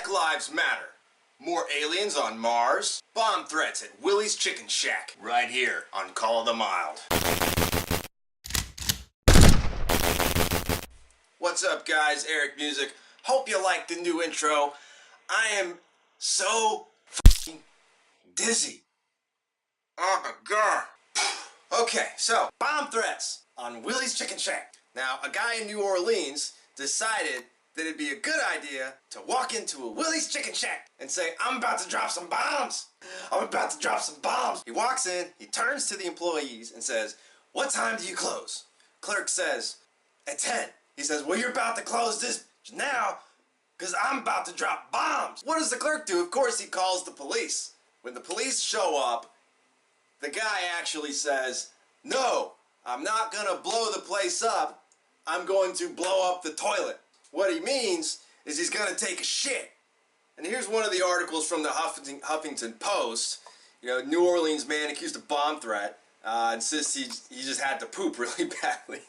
Black Lives Matter. More aliens on Mars. Bomb threats at Willie's Chicken Shack. Right here on Call of the Mild. What's up, guys? Eric Music. Hope you like the new intro. I am so f***ing dizzy. Oh my god. Okay, so bomb threats on Willie's Chicken Shack. Now, a guy in New Orleans decided that it'd be a good idea to walk into a Willie's Chicken Shack and say, I'm about to drop some bombs. I'm about to drop some bombs. He walks in, he turns to the employees and says, what time do you close? Clerk says, at 10. He says, well, you're about to close this now because I'm about to drop bombs. What does the clerk do? Of course, he calls the police. When the police show up, the guy actually says, no, I'm not going to blow the place up. I'm going to blow up the toilet. What he means is he's going to take a shit. And here's one of the articles from the Huffington Post. You know, New Orleans man accused of bomb threat insists he just had to poop really badly.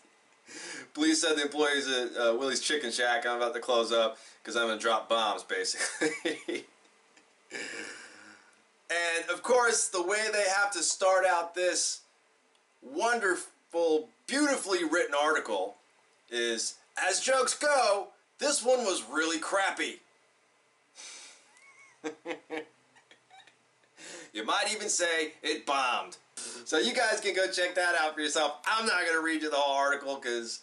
Police said the employees at Willie's Chicken Shack, I'm about to close up because I'm going to drop bombs, basically. And, of course, the way they have to start out this wonderful, beautifully written article is, as jokes go, this one was really crappy. You might even say it bombed. So you guys can go check that out for yourself. I'm not going to read you the whole article because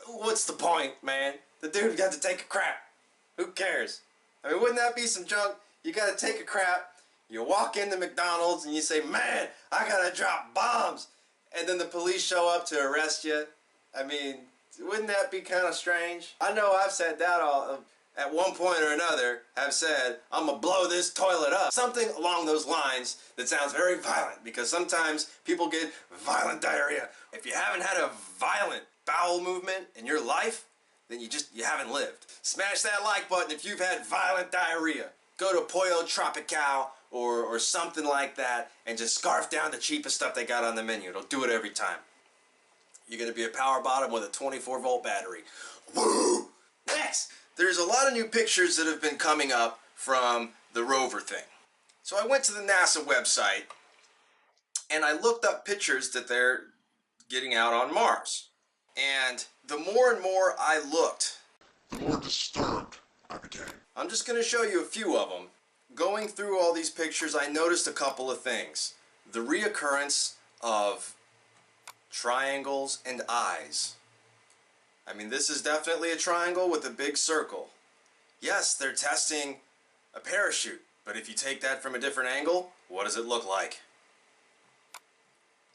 what's the point, man? The dude got to take a crap. Who cares? I mean, wouldn't that be some junk? You got to take a crap. You walk into McDonald's and you say, man, I got to drop bombs. And then the police show up to arrest you. I mean, wouldn't that be kind of strange? I know I've said that at one point or another, have said, I'm going to blow this toilet up. Something along those lines that sounds very violent, because sometimes people get violent diarrhea. If you haven't had a violent bowel movement in your life, then you haven't lived. Smash that like button if you've had violent diarrhea. Go to Pollo Tropical or something like that and just scarf down the cheapest stuff they got on the menu. It'll do it every time. You're going to be a power bottom with a 24-volt battery. Woo! Next, there's a lot of new pictures that have been coming up from the rover thing. So I went to the NASA website and I looked up pictures that they're getting out on Mars. And the more and more I looked, the more disturbed I became. I'm just going to show you a few of them. Going through all these pictures, I noticed a couple of things. The reoccurrence of triangles and eyes. I mean, this is definitely a triangle with a big circle. Yes, they're testing a parachute, but if you take that from a different angle, what does it look like?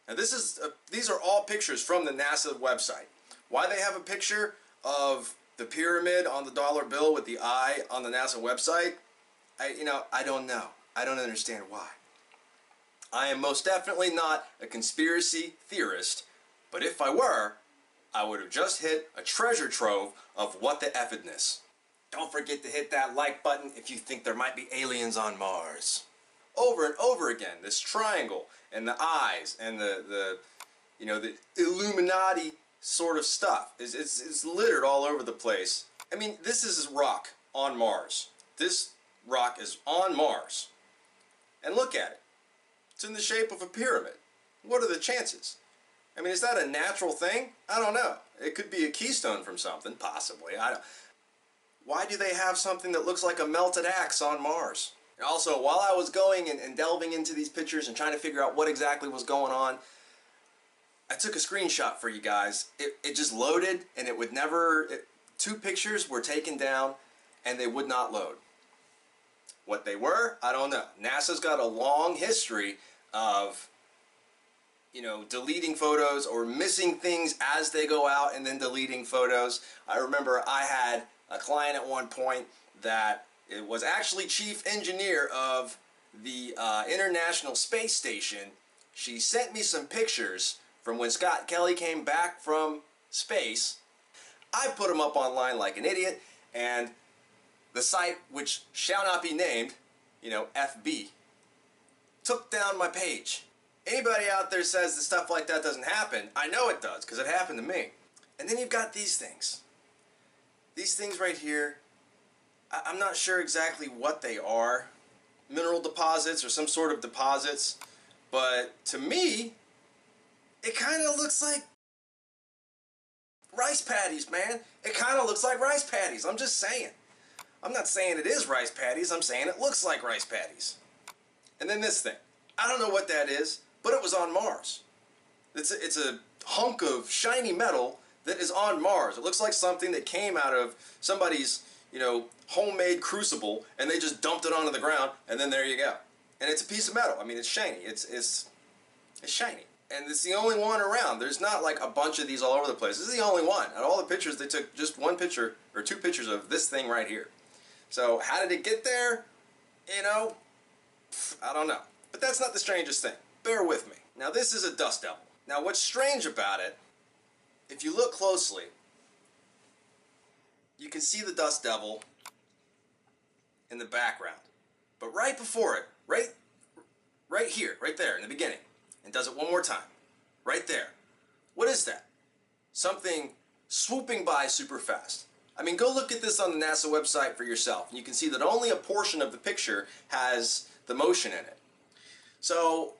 Now these are all pictures from the NASA website. Why they have a picture of the pyramid on the dollar bill with the eye on the NASA website, I don't know. I don't understand why. I am most definitely not a conspiracy theorist, but if I were, I would have just hit a treasure trove of what the effedness. Don't forget to hit that like button if you think there might be aliens on Mars. Over and over again, this triangle and the eyes and the Illuminati sort of stuff. It's littered all over the place. I mean, this is a rock on Mars. This rock is on Mars. And look at it. It's in the shape of a pyramid. What are the chances? I mean, is that a natural thing? I don't know. It could be a keystone from something, possibly. Why do they have something that looks like a melted axe on Mars? And also, while I was going and delving into these pictures and trying to figure out what exactly was going on, I took a screenshot for you guys. It just loaded and it would never... two pictures were taken down and they would not load. What they were, I don't know. NASA's got a long history of, deleting photos or missing things as they go out and then deleting photos. I remember I had a client at one point that it was actually chief engineer of the International Space Station. She sent me some pictures from when Scott Kelly came back from space. I put them up online like an idiot, and the site, which shall not be named, FB, took down my page. Anybody out there says that stuff like that doesn't happen, I know it does, because it happened to me. And then you've got these things. These things right here, I'm not sure exactly what they are. Mineral deposits or some sort of deposits. But to me, it kind of looks like rice paddies, man. It kind of looks like rice paddies. I'm just saying. I'm not saying it is rice paddies. I'm saying it looks like rice paddies. And then this thing. I don't know what that is, but it was on Mars. It's a hunk of shiny metal that is on Mars. It looks like something that came out of somebody's, homemade crucible, and they just dumped it onto the ground, and then there you go. And it's a piece of metal. I mean, it's shiny. It's shiny. And it's the only one around. There's not like a bunch of these all over the place. This is the only one. Out of all the pictures, they took just one picture or two pictures of this thing right here. So how did it get there? I don't know. But that's not the strangest thing. Bear with me. Now this is a dust devil. Now what's strange about it, if you look closely, you can see the dust devil in the background. But right before it, right here, right there in the beginning, and does it one more time. Right there. What is that? Something swooping by super fast. I mean, go look at this on the NASA website for yourself, and you can see that only a portion of the picture has the motion in it. So,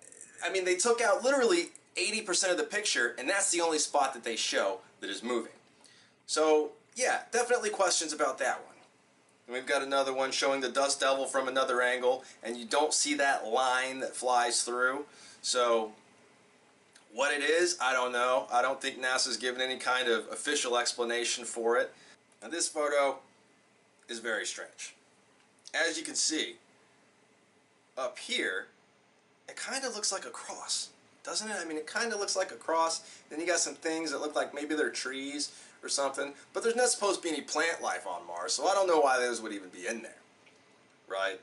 I mean, they took out literally 80% of the picture, and that's the only spot that they show that is moving. So, yeah, definitely questions about that one. And we've got another one showing the dust devil from another angle, and you don't see that line that flies through. So, what it is, I don't know. I don't think NASA's given any kind of official explanation for it. Now, this photo is very strange. As you can see, up here, it kind of looks like a cross, doesn't it? I mean, it kind of looks like a cross. Then you got some things that look like maybe they're trees or something. But there's not supposed to be any plant life on Mars, so I don't know why those would even be in there, right?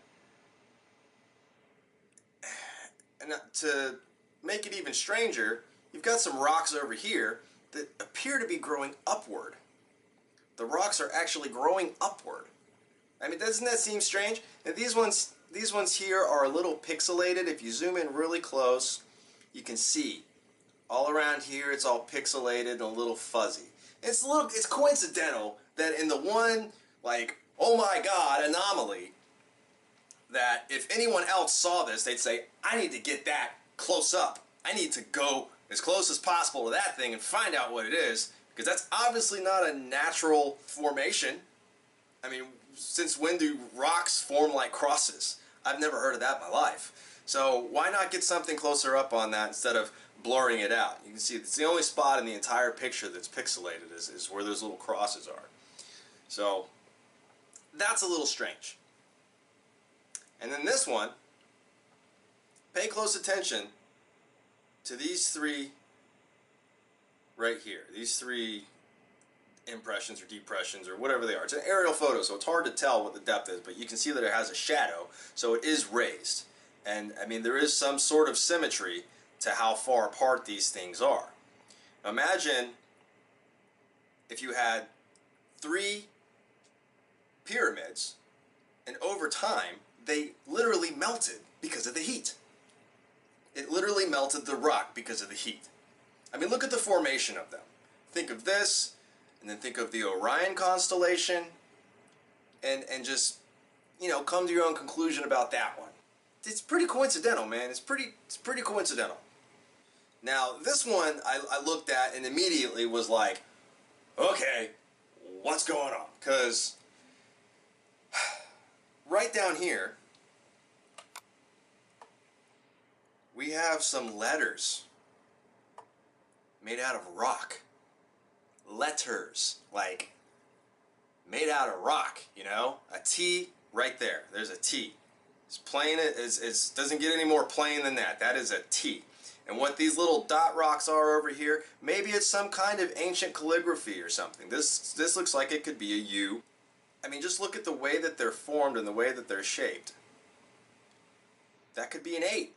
And to make it even stranger, you've got some rocks over here that appear to be growing upward. The rocks are actually growing upward. I mean, doesn't that seem strange? And these ones here are a little pixelated. If you zoom in really close, you can see all around here it's all pixelated and a little fuzzy. It's coincidental that in the one, like, oh my god, anomaly, that if anyone else saw this, they'd say, I need to get that close up. I need to go as close as possible to that thing and find out what it is, because that's obviously not a natural formation. I mean, since when do rocks form like crosses? I've never heard of that in my life. So why not get something closer up on that instead of blurring it out? You can see it's the only spot in the entire picture that's pixelated is where those little crosses are. So that's a little strange. And then this one, pay close attention to these three right here. These three impressions or depressions or whatever they are. It's an aerial photo, so it's hard to tell what the depth is, but you can see that it has a shadow, so it is raised. And I mean, there is some sort of symmetry to how far apart these things are. Imagine if you had three pyramids, and over time, they literally melted because of the heat. It literally melted the rock because of the heat. I mean, look at the formation of them. Think of this, and then think of the Orion constellation, and just, come to your own conclusion about that one. It's pretty coincidental, man. It's pretty coincidental. Now, this one I looked at and immediately was like, okay, what's going on? Because right down here, we have some letters made out of rock. Letters, like, made out of rock, A T right there. There's a T. It's plain, it doesn't get any more plain than that. That is a T. And what these little dot rocks are over here, maybe it's some kind of ancient calligraphy or something. This looks like it could be a U. I mean, just look at the way that they're formed and the way that they're shaped. That could be an 8.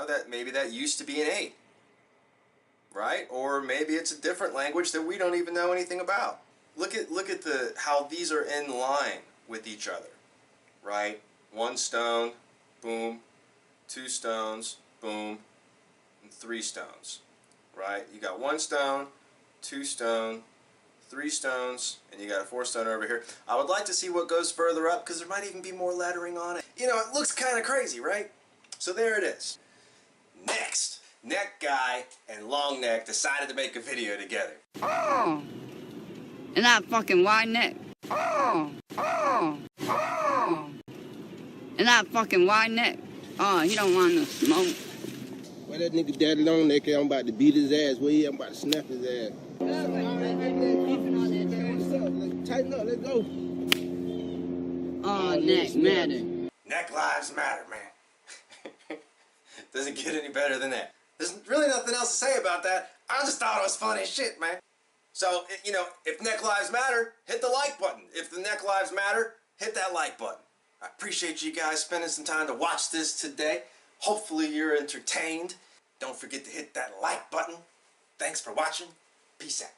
That maybe that used to be an 8. Right? Or maybe it's a different language that we don't even know anything about. Look at how these are in line with each other. Right? 1 stone, boom. 2 stones, boom. And 3 stones. Right? You got 1 stone, 2 stone, 3 stones, and you got a 4 stone over here. I would like to see what goes further up, because there might even be more lettering on it. You know, it looks kind of crazy, right? So there it is. Next, Neck Guy and Long Neck decided to make a video together. Oh! And that fucking wide neck. Oh! Oh! Oh! And that fucking wide neck. Oh, he don't want no smoke. Why that nigga Daddy Long Neck, I'm about to beat his ass. Where he? I'm about to snap his ass. Tighten up, let's go. Oh, neck matter. Neck lives matter, man. Doesn't get any better than that. There's really nothing else to say about that. I just thought it was funny as shit, man. So, you know, if neck lives matter, hit the like button. If the neck lives matter, hit that like button. I appreciate you guys spending some time to watch this today. Hopefully you're entertained. Don't forget to hit that like button. Thanks for watching. Peace out.